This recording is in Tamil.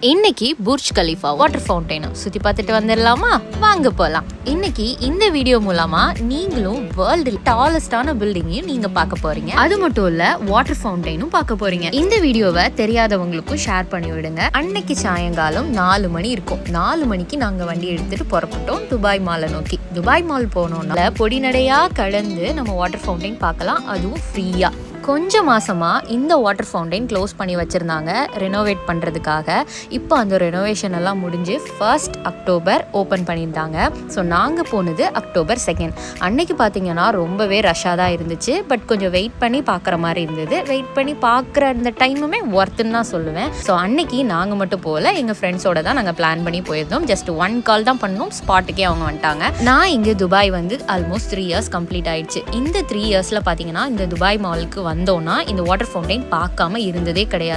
இன்னைக்கு புர்ஜ் கலீஃபா வாட்டர் ஃபவுண்டைனை சுற்றி பார்த்துட்டு வந்துடலாமா? வாங்க போகலாம். இன்னைக்கு இந்த வீடியோ மூலமா நீங்களும் வேர்ல்டு டாலஸ்டான பில்டிங்கையும் நீங்க பார்க்க போறீங்க. அது மட்டும் இல்ல, வாட்டர் ஃபவுண்டைனும் பார்க்க போறீங்க. இந்த வீடியோவை தெரியாதவங்களுக்கும் ஷேர் பண்ணி விடுங்க. அன்னைக்கு சாயங்காலம் 4 மணி இருக்கும். 4 மணிக்கு நாங்க வண்டி எடுத்துட்டு புறப்பட்டோம் துபாய் மாலை நோக்கி. துபாய் மால் போனோம்னா பொடிநடையா கடந்து நம்ம வாட்டர் ஃபவுண்டைன் பார்க்கலாம், அதுவும் ஃப்ரீயா. கொஞ்சம் மாசமா இந்த வாட்டர் ஃபவுண்டைன் க்ளோஸ் பண்ணி வச்சிருந்தாங்க ரெனோவேட் பண்ணுறதுக்காக. இப்போ அந்த ரெனோவேஷன் எல்லாம் முடிஞ்சு 1 அக்டோபர் ஓப்பன் பண்ணியிருந்தாங்க. ஸோ நாங்கள் போனது அக்டோபர் 2. அன்னைக்கு பார்த்தீங்கன்னா ரொம்பவே ரஷ்ஷாக தான் இருந்துச்சு. பட் கொஞ்சம் வெயிட் பண்ணி பார்க்குற மாதிரி இருந்தது. வெயிட் பண்ணி பார்க்குற அந்த டைமுமே ஒர்த்துன்னு தான் சொல்லுவேன். ஸோ அன்னைக்கு நாங்கள் மட்டும் போகல, எங்கள் ஃப்ரெண்ட்ஸோட தான் நாங்கள் பிளான் பண்ணி போயிருந்தோம். ஜஸ்ட் 1 கால் தான் பண்ணோம், ஸ்பாட்டுக்கே அவங்க வந்துட்டாங்க. நான் இங்கே துபாய் வந்து ஆல்மோஸ்ட் 3 இயர்ஸ் கம்ப்ளீட் ஆயிடுச்சு. இந்த 3 இயர்ஸில் பார்த்தீங்கன்னா இந்த துபாய் மாலுக்கு வந்தோன்னா இந்த வாட்டர் ஃபவுண்டைன் பார்க்காம இருந்ததே கிடையாது.